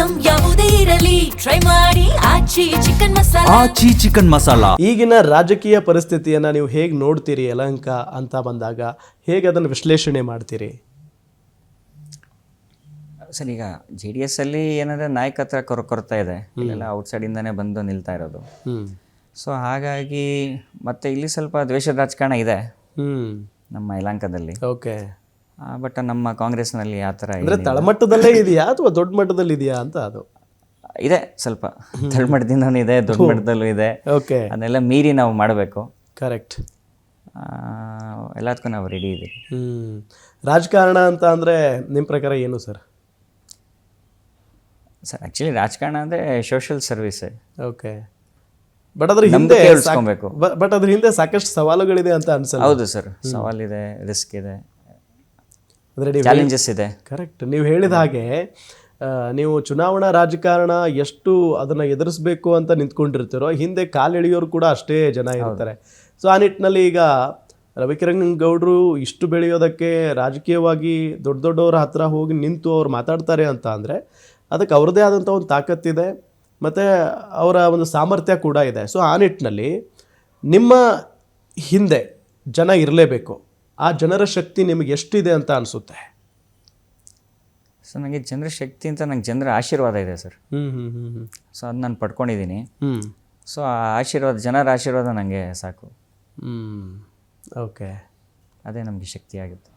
Item ಯಾವುದೇ ಇರಲಿ try ಮಾಡಿ ಆಚಿ ಚಿಕನ್ ಮಸಾಲಾ. ಈಗಿನ ರಾಜಕೀಯ ಪರಿಸ್ಥಿತಿಯನ್ನ ನೀವು ಹೇಗೆ ನೋಡ್ತೀರಿ ಯಲಹಂಕ ಅಂತ ಬಂದಾಗ, ಹೇಗೆ ಅದನ್ನು ವಿಶ್ಲೇಷಣೆ ಮಾಡ್ತೀರಿ? ಸರ್, ಈಗ JDS ಅಲ್ಲಿ ಏನಂದರೆ ನಾಯಕತ್ವ ಕೊರತಾ ಇದೆ, ಇಲ್ಲೆಲ್ಲ ಔಟ್ಸೈಡಿಂದನೇ ಬಂದು ನಿಲ್ತಾ ಇರೋದು. ಸೊ ಹಾಗಾಗಿ ಮತ್ತೆ ಇಲ್ಲಿ ಸ್ವಲ್ಪ ದ್ವೇಷದ ರಾಜಕಾರಣ ಇದೆ ನಮ್ಮ ಯಲಹಂಕದಲ್ಲಿ. ಓಕೆ. ಬಟ್ ನಮ್ಮ ಕಾಂಗ್ರೆಸ್ನಲ್ಲಿ ಆ ಥರ ಅಂದರೆ ತಳಮಟ್ಟದಲ್ಲೇ ಇದೆಯಾ ಅಥವಾ ದೊಡ್ಡ ಮಟ್ಟದಲ್ಲಿ ಇದೆಯಾ ಅಂತ? ಅದು ಇದೆ, ಸ್ವಲ್ಪ ತಳಮಟ್ಟದಿಂದನೂ ಇದೆ, ದೊಡ್ಡ ಮಟ್ಟದಲ್ಲೂ ಇದೆ. ಓಕೆ. ಅದನ್ನೆಲ್ಲ ಮೀರಿ ನಾವು ಮಾಡಬೇಕು. ಕರೆಕ್ಟ್. ಎಲ್ಲದಕ್ಕೂ ನಾವು ರೆಡಿ ಇದ್ದೀವಿ. ರಾಜಕಾರಣ ಅಂತ ಅಂದರೆ ನಿಮ್ಮ ಪ್ರಕಾರ ಏನು ಸರ್? ಸರ್, ಆ್ಯಕ್ಚುಲಿ ರಾಜಕಾರಣ ಅಂದರೆ ಸೋಷಿಯಲ್ ಸರ್ವಿಸೇ. ಓಕೆ. ಬಟ್ ಅದ್ರ ಹಿಂದೆ ಸಾಕಷ್ಟು ಸವಾಲುಗಳಿದೆ ಅಂತ ಅನ್ಸಲ್ಲ? ಹೌದು ಸರ್, ಸವಾಲಿದೆ, ರಿಸ್ಕ್ ಇದೆ, ಚಾಲೆಂಜಸ್ ಇದೆ. ಕರೆಕ್ಟ್. ನೀವು ಹೇಳಿದ ಹಾಗೆ ನೀವು ಚುನಾವಣಾ ರಾಜಕಾರಣ ಎಷ್ಟು ಅದನ್ನು ಎದುರಿಸಬೇಕು ಅಂತ ನಿಂತ್ಕೊಂಡಿರ್ತೀರೋ, ಹಿಂದೆ ಕಾಲೆಳೆಯೋರು ಕೂಡ ಅಷ್ಟೇ ಜನ ಇರ್ತಾರೆ. ಸೊ ಆ ನಿಟ್ಟಿನಲ್ಲಿ ಈಗ ರವಿಕಿರಣ್ ಗೌಡರು ಇಷ್ಟು ಬೆಳೆಯೋದಕ್ಕೆ ರಾಜಕೀಯವಾಗಿ ದೊಡ್ಡ ದೊಡ್ಡವರ ಹತ್ರ ಹೋಗಿ ನಿಂತು ಅವ್ರು ಮಾತಾಡ್ತಾರೆ ಅಂತ ಅಂದರೆ ಅದಕ್ಕೆ ಅವ್ರದ್ದೇ ಆದಂಥ ಒಂದು ತಾಕತ್ತಿದೆ ಮತ್ತು ಅವರ ಒಂದು ಸಾಮರ್ಥ್ಯ ಕೂಡ ಇದೆ. ಸೊ ಆ ನಿಟ್ಟಿನಲ್ಲಿ ನಿಮ್ಮ ಹಿಂದೆ ಜನ ಇರಲೇಬೇಕು. ಆ ಜನರ ಶಕ್ತಿ ನಿಮಗೆ ಎಷ್ಟಿದೆ ಅಂತ ಅನಿಸುತ್ತೆ? ಸೊ ನನಗೆ ಜನರ ಶಕ್ತಿ ಅಂತ ನಂಗೆ ಜನರ ಆಶೀರ್ವಾದ ಇದೆ ಸರ್. ಸೊ ಅದು ನಾನು ಪಡ್ಕೊಂಡಿದ್ದೀನಿ. ಸೊ ಆ ಆಶೀರ್ವಾದ, ಜನರ ಆಶೀರ್ವಾದ ನನಗೆ ಸಾಕು. ಓಕೆ. ಅದೇ ನಮಗೆ ಶಕ್ತಿ ಆಗುತ್ತೆ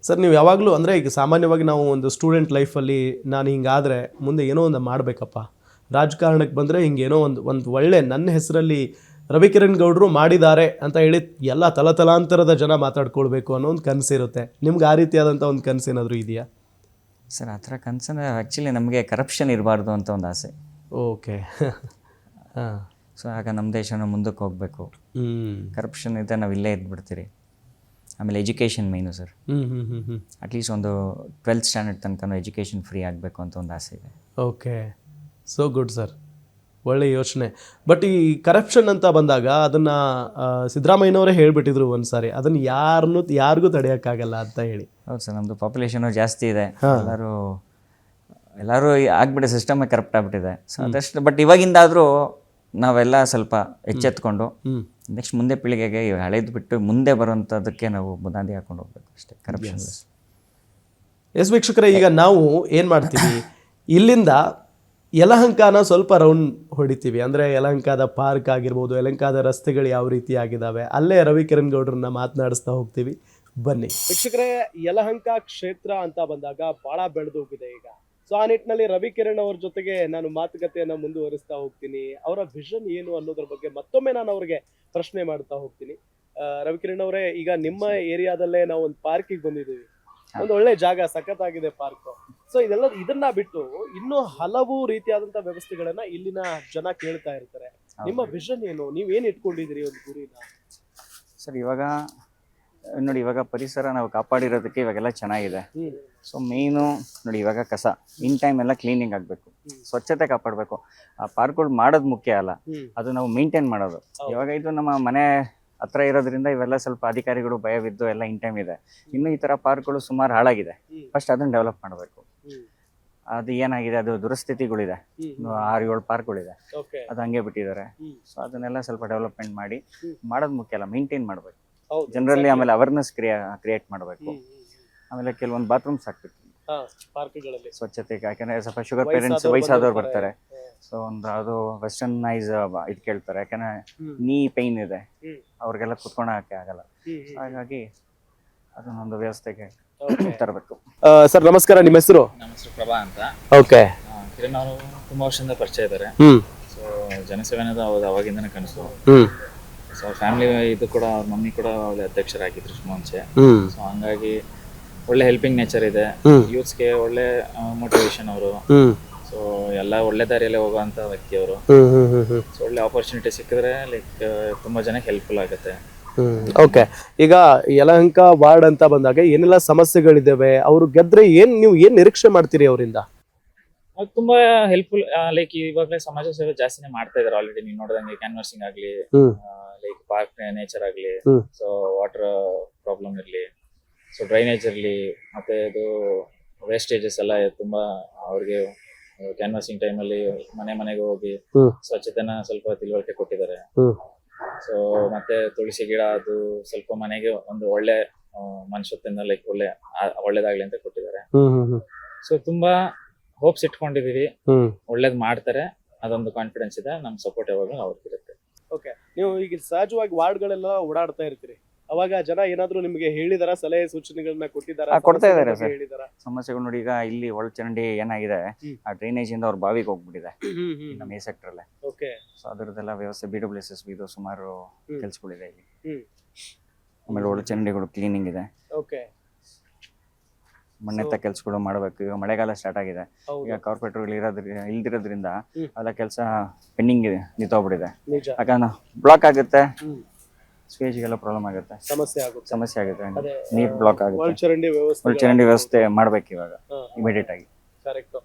ಸರ್. ನೀವು ಯಾವಾಗಲೂ ಅಂದರೆ ಈಗ ಸಾಮಾನ್ಯವಾಗಿ ನಾವು ಒಂದು ಸ್ಟೂಡೆಂಟ್ ಲೈಫಲ್ಲಿ ನಾನು ಹಿಂಗಾದರೆ ಮುಂದೆ ಏನೋ ಒಂದು ಮಾಡಬೇಕಪ್ಪ, ರಾಜಕಾರಣಕ್ಕೆ ಬಂದರೆ ಹಿಂಗೇನೋ ಒಂದು ಒಳ್ಳೆ ನನ್ನ ಹೆಸರಲ್ಲಿ ರವಿಕಿರಣ್ ಗೌಡರು ಮಾಡಿದ್ದಾರೆ ಅಂತ ಹೇಳಿ ಎಲ್ಲ ತಲತಲಾಂತರದ ಜನ ಮಾತಾಡ್ಕೊಳ್ಬೇಕು ಅನ್ನೋ ಒಂದು ಕನಸಿರುತ್ತೆ. ನಿಮ್ಗೆ ಆ ರೀತಿಯಾದಂಥ ಒಂದು ಕನಸು ಏನಾದರೂ ಇದೆಯಾ? ಸರ್, ಆ ಥರ ಕನಸನ್ನು ಆ್ಯಕ್ಚುಲಿ ನಮಗೆ ಕರಪ್ಷನ್ ಇರಬಾರ್ದು ಅಂತ ಒಂದು ಆಸೆ. ಓಕೆ. ಹಾಂ. ಸೊ ಆಗ ನಮ್ಮ ದೇಶನ ಮುಂದಕ್ಕೆ ಹೋಗಬೇಕು. ಕರಪ್ಷನ್ ಇದ್ದರೆ ನಾವು ಇಲ್ಲೇ ಇದ್ಬಿಡ್ತೀರಿ. ಆಮೇಲೆ ಎಜುಕೇಷನ್ ಮೈನು ಸರ್. ಅಟ್ಲೀಸ್ಟ್ ಒಂದು 12th ಸ್ಟ್ಯಾಂಡರ್ಡ್ ತನಕ ಎಜುಕೇಷನ್ ಫ್ರೀ ಆಗಬೇಕು ಅಂತ ಒಂದು ಆಸೆ ಇದೆ. ಓಕೆ. ಸೋ ಗುಡ್ ಸರ್, ಒಳ್ಳೆ ಯೋಚನೆ. ಬಟ್ ಈ ಕರಪ್ಷನ್ ಅಂತ ಬಂದಾಗ ಅದನ್ನು ಸಿದ್ದರಾಮಯ್ಯನವರೇ ಹೇಳಿಬಿಟ್ಟಿದ್ರು ಒಂದು ಸಾರಿ, ಅದನ್ನು ಯಾರಿಗೂ ತಡೆಯೋಕ್ಕಾಗಲ್ಲ ಅಂತ ಹೇಳಿ. ಹೌದು ಸರ್, ನಮ್ಮದು ಪಾಪ್ಯುಲೇಷನು ಜಾಸ್ತಿ ಇದೆ, ಎಲ್ಲರೂ ಆಗ್ಬಿಟ್ಟೆ, ಸಿಸ್ಟಮೇ ಕರಪ್ಟ್ ಆಗಿಬಿಟ್ಟಿದೆ. ಸೊ ಅದಷ್ಟು. ಬಟ್ ಇವಾಗಿಂದಾದರೂ ನಾವೆಲ್ಲ ಸ್ವಲ್ಪ ಎಚ್ಚೆತ್ಕೊಂಡು ನೆಕ್ಸ್ಟ್ ಮುಂದೆ ಪೀಳಿಗೆಗೆ ಹಳೇದು ಬಿಟ್ಟು ಮುಂದೆ ಬರುವಂಥದ್ದಕ್ಕೆ ನಾವು ಬುನಾದಿ ಹಾಕೊಂಡು ಹೋಗ್ಬೇಕು ಅಷ್ಟೇ. ಕರಪ್ಷನ್. ಎಸ್ ವೀಕ್ಷಕರೇ, ಈಗ ನಾವು ಏನು ಮಾಡ್ತೀವಿ, ಇಲ್ಲಿಂದ ಯಲಹಂಕನ ಸ್ವಲ್ಪ ರೌಂಡ್ ಹೊಡಿತೀವಿ. ಅಂದರೆ ಯಲಹಂಕದ ಪಾರ್ಕ್ ಆಗಿರ್ಬೋದು, ಯಲಹಂಕದ ರಸ್ತೆಗಳು ಯಾವ ರೀತಿ ಆಗಿದ್ದಾವೆ, ಅಲ್ಲೇ ರವಿಕಿರಣ್ ಗೌಡ್ರನ್ನ ಮಾತನಾಡಿಸ್ತಾ ಹೋಗ್ತೀವಿ. ಬನ್ನಿ ವೀಕ್ಷಕರೇ. ಯಲಹಂಕ ಕ್ಷೇತ್ರ ಅಂತ ಬಂದಾಗ ಭಾಳ ಬೆಳೆದೋಗಿದೆ ಈಗ. ಸೊ ಆ ನಿಟ್ಟಿನಲ್ಲಿ ರವಿಕಿರಣ್ ಅವ್ರ ಜೊತೆಗೆ ನಾನು ಮಾತುಕತೆಯನ್ನು ಮುಂದುವರಿಸ್ತಾ ಹೋಗ್ತೀನಿ. ಅವರ ವಿಷನ್ ಏನು ಅನ್ನೋದ್ರ ಬಗ್ಗೆ ಮತ್ತೊಮ್ಮೆ ನಾನು ಅವ್ರಿಗೆ ಪ್ರಶ್ನೆ ಮಾಡ್ತಾ ಹೋಗ್ತೀನಿ. ರವಿಕಿರಣ್ ಅವರೇ, ಈಗ ನಿಮ್ಮ ಏರಿಯಾದಲ್ಲೇ ನಾವು ಒಂದು ಪಾರ್ಕಿಗೆ ಬಂದಿದ್ದೀವಿ. ಒಂದು ಒಳ್ಳೆ ಜಾಗ, ಸಖತ್ತಾಗಿದೆ ಪಾರ್ಕ್. ಸೊ ಇದನ್ನ ಬಿಟ್ಟು ಇನ್ನೂ ಹಲವು ರೀತಿಯಾದಂತ ವ್ಯವಸ್ಥೆಗಳನ್ನ ಇಲ್ಲಿನ ಜನ ಕೇಳ್ತಾ ಇರ್ತಾರೆ. ನಿಮ್ಮ ವಿಷನ್ ಏನು? ನೀವೇನು ಇಟ್ಕೊಂಡಿದ್ದೀರಿ ಒಂದು ಗುರಿನ? ಸರ್, ಇವಾಗ ನೋಡಿ, ಇವಾಗ ಪರಿಸರ ನಾವು ಕಾಪಾಡಿರೋದಕ್ಕೆ ಇವಾಗೆಲ್ಲ ಚೆನ್ನಾಗಿದೆ. ಸೊ ಮೇಯ್ನು ನೋಡಿ, ಇವಾಗ ಕಸ ಇನ್ ಟೈಮ್ ಎಲ್ಲ ಕ್ಲೀನಿಂಗ್ ಆಗಬೇಕು, ಸ್ವಚ್ಛತೆ ಕಾಪಾಡಬೇಕು. ಆ ಪಾರ್ಕ್ಗಳು ಮಾಡೋದು ಮುಖ್ಯ ಅಲ್ಲ, ಅದು ನಾವು ಮೇಂಟೈನ್ ಮಾಡೋದು. ಇವಾಗ ಇದು ನಮ್ಮ ಮನೆ ಹತ್ರ ಇರೋದ್ರಿಂದ ಇವೆಲ್ಲ ಸ್ವಲ್ಪ ಅಧಿಕಾರಿಗಳು ಭಯವಿದ್ದು ಎಲ್ಲ ಇನ್ ಟೈಮ್ ಇದೆ. ಇನ್ನು ಈ ಥರ ಪಾರ್ಕ್ಗಳು ಸುಮಾರು ಹಾಳಾಗಿದೆ. ಫಸ್ಟ್ ಅದನ್ನು ಡೆವಲಪ್ ಮಾಡಬೇಕು. ಅದು ಏನಾಗಿದೆ, ಅದು ದುರಸ್ಥಿತಿಗಳಿದೆ, 6-7 ಪಾರ್ಕ್ಗಳಿದೆ, ಅದು ಹಂಗೆ ಬಿಟ್ಟಿದ್ದಾರೆ. ಸೊ ಅದನ್ನೆಲ್ಲ ಸ್ವಲ್ಪ ಡೆವಲಪ್ಮೆಂಟ್ ಮಾಡೋದು ಮುಖ್ಯ ಅಲ್ಲ, ಮೇಂಟೈನ್ ಮಾಡಬೇಕು ಜನರಲ್ಲಿ. ಆಮೇಲೆ ಅವೇರ್ನೆಸ್ ಕ್ರಿಯೇಟ್ ಮಾಡಬೇಕು. ಆಮೇಲೆ ಕೆಲವೊಂದು ಬಾತ್ರೂಮ್ಸ್ ಹಾಕ್ಬೇಕು ಪಾರ್ಕ್ಗಳಲ್ಲಿ ಸ್ವಚ್ಛತೆಗೆ. ಯಾಕಂದರೆ ಸ್ವಲ್ಪ ಶುಗರ್ ಪೇರೆಂಟ್ಸ್, ವಯಸ್ಸಾದವ್ರು ಬರ್ತಾರೆ. ಸೊ ಅದು ವೆಸ್ಟರ್ನೈಸ್ ಇದು ಕೇಳ್ತಾರೆ, ಯಾಕಂದರೆ ನೀ ಪೈನ್ ಇದೆ, ಅವ್ರಿಗೆಲ್ಲ ಕುತ್ಕೊಳಕ್ಕೆ ಆಗಲ್ಲ. ಹಾಗಾಗಿ ಅದನ್ನೊಂದು ವ್ಯವಸ್ಥೆಗೆ ತರಬೇಕು. ಸರ್ ನಮಸ್ಕಾರ, ನಿಮ್ಮ ಹೆಸರು? ನಮ್ಮ ಹೆಸರು ಪ್ರಭಾ ಅಂತ. ಓಕೆ. ಕಿರಣ್ ಅವರು ತುಂಬಾ ವರ್ಷದಿಂದ ಪರಿಚಯ ಇದ್ದಾರೆ. ಸೊ ಜನಸೇವೆ ಅನ್ನೋದು ಅವಾಗಿಂದನೇ ಕನಸು. ಸೊ ಫ್ಯಾಮಿಲಿ ಇದು ಕೂಡ, ಅವ್ರ ಮಮ್ಮಿ ಕೂಡ ಒಳ್ಳೆ ಅಧ್ಯಕ್ಷರಾಗಿದ್ರು ಮುಂಚೆ. ಸೊ ಹಂಗಾಗಿ ಒಳ್ಳೆ ಹೆಲ್ಪಿಂಗ್ ನೇಚರ್ ಇದೆ. ಯೂತ್ಸ್ಗೆ ಒಳ್ಳೆ ಮೋಟಿವೇಶನ್ ಅವರು. ಸೊ ಎಲ್ಲ ಒಳ್ಳೆ ದಾರಿಯಲ್ಲೇ ಹೋಗುವಂತ ವ್ಯಕ್ತಿ ಅವರು. ಸೊ ಒಳ್ಳೆ ಆಪರ್ಚುನಿಟಿ ಸಿಕ್ಕಿದ್ರೆ ಲೈಕ್ ತುಂಬಾ ಜನಕ್ಕೆ ಹೆಲ್ಪ್ಫುಲ್ ಆಗುತ್ತೆ. ಓಕೆ. ಈಗ ಯಲಹಂಕ ವಾರ್ಡ್ ಅಂತ ಬಂದಾಗ ಏನೆಲ್ಲ ಸಮಸ್ಯೆಗಳಿದ್ದಾವೆ, ಅವರು ಗೆದ್ರೆ ನೀವು ಏನ್ ನಿರೀಕ್ಷೆ ಮಾಡ್ತೀರಿ ಅವರಿಂದ? ಅದು ತುಂಬಾ ಹೆಲ್ಪ್ಫುಲ್. ಲೈಕ್ ಇವಾಗಲೇ ಸಮಾಜ ಸೇವೆ ಜಾಸ್ತಿನೇ ಮಾಡ್ತಾ ಇದಾರೆ ಆಲ್ರೆಡಿ. ನೀವು ನೋಡಿದಂಗೆ ಕ್ಯಾನ್ವಾಸಿಂಗ್ ಆಗ್ಲಿ, ಲೈಕ್ ಪಾರ್ಕ್ ನೇಚರ್ ಆಗಲಿ, ಸೊ ವಾಟರ್ ಪ್ರಾಬ್ಲಮ್ ಇರಲಿ, ಸೊ ಡ್ರೈನೇಜ್ ಇರಲಿ, ಮತ್ತೆ ಇದು ವೇಸ್ಟೇಜಸ್ ಎಲ್ಲ ತುಂಬ ಅವ್ರಿಗೆ ಕ್ಯಾನ್ವಾಸಿಂಗ್ ಟೈಮಲ್ಲಿ ಮನೆ ಮನೆಗೆ ಹೋಗಿ ಹ್ಮ್. ಸ್ವಚ್ಛತೆನ ಸ್ವಲ್ಪ ತಿಳುವಳಿಕೆ ಕೊಟ್ಟಿದ್ದಾರೆ. ಹ್ಮ್. ಸೊ ಮತ್ತೆ ತುಳಸಿ ಗಿಡ ಅದು ಸ್ವಲ್ಪ ಮನೆಗೆ ಒಂದು ಒಳ್ಳೆ ಮನುಷ್ಯತ್ವದಿಂದ ಲೈಕ್ ಒಳ್ಳೇದಾಗ್ಲಿ ಅಂತ ಕೊಟ್ಟಿದ್ದಾರೆ. ಸೊ ತುಂಬಾ ಹೋಪ್ಸ್ ಇಟ್ಕೊಂಡಿದೀವಿ, ಒಳ್ಳೇದ್ ಮಾಡ್ತಾರೆ, ಅದೊಂದು ಕಾನ್ಫಿಡೆನ್ಸ್ ಇದೆ. ನಮ್ ಸಪೋರ್ಟ್ ಯಾವಾಗಲೂ ಅವ್ರಿಗಿರುತ್ತೆ. ಓಕೆ, ನೀವು ಈಗ ಸಹಜವಾಗಿ ವಾರ್ಡ್ಗಳೆಲ್ಲ ಓಡಾಡ್ತಾ ಇರ್ತೀರಿ, ಅವಾಗ ಜನ ಏನಾದ್ರು ನಿಮ್ಗೆ ಹೇಳಿದಾರ, ಸಲಹೆ ಸೂಚನೆಗಳನ್ನ ಕೊಟ್ಟಿದಾರ? ಕೊಡ್ತಾ ಇದಾರೆ ಸರ್. ಹೇಳಿದಾರ ಸಮಸ್ಯೆಗಳು ನೋಡಿ, ಈಗ ಇಲ್ಲಿ ಒಳಚರಂಡಿ ಏನಾಗಿದೆ, ಆ ಡ್ರೈನೇಜ್ ಇಂದ ಅವ್ರ ಬಾವಿಗೆ ಹೋಗ್ಬಿಟ್ಟಿದೆ ನಮ್ಮ ಈ ಸೆಕ್ಟರ್ ಅಲ್ಲೇ. ಓಕೆ, ಸೊ ಅದರದ್ದೆಲ್ಲ ವ್ಯವಸ್ಥೆ BWSSB ಇದು ಸುಮಾರು ಹ್ಮ್. ಕೆಲ್ಸಗಳಿದೆ ಇಲ್ಲಿ. ಹ್ಮ್. ಆಮೇಲೆ ಒಳಚರಂಡಿಗಳು ಕ್ಲೀನಿಂಗ್ ಇದೆ, ಓಕೆ, ಮಣ್ಣೆತ್ತ ಕೆಲ್ಸಗಳು ಮಾಡ್ಬೇಕು. ಈಗ ಮಳೆಗಾಲ ಸ್ಟಾರ್ಟ್ ಆಗಿದೆ, ಹೌದು. ಈಗ ಕಾರ್ಪೊರೇಟರ್ ಇಲ್ದಿರೋದ್ರಿಂದ ಹ್ಮ್. ಅದೆಲ್ಲ ಕೆಲಸ ಪೆಂಡಿಂಗ್ ಇದೆ, ನಿಂತೋಗ್ಬಿಟ್ಟಿದೆ. ನಿಜ, ಯಾಕಂದ್ರೆ ಬ್ಲಾಕ್ ಆಗುತ್ತೆ, ಹ್ಮ್. ಸ್ವೇಜ್ಗೆಲ್ಲ ಪ್ರಾಬ್ಲಮ್ ಆಗುತ್ತೆ, ಸಮಸ್ಯೆ ಆಗುತ್ತೆ. ಸಮಸ್ಯೆ ಆಗುತ್ತೆ, ಅದೇ, ನೀರ್ ಬ್ಲಾಕ್ ಆಗುತ್ತೆ. ಒಳಚರಂಡಿ ವ್ಯವಸ್ಥೆ ಒಳಚರಂಡಿ ವ್ಯವಸ್ಥೆ ಮಾಡ್ಬೇಕು ಇವಾಗ ಇಮಿಡಿಯೇಟ್ ಆಗಿ. ಕರೆಕ್ಟ್.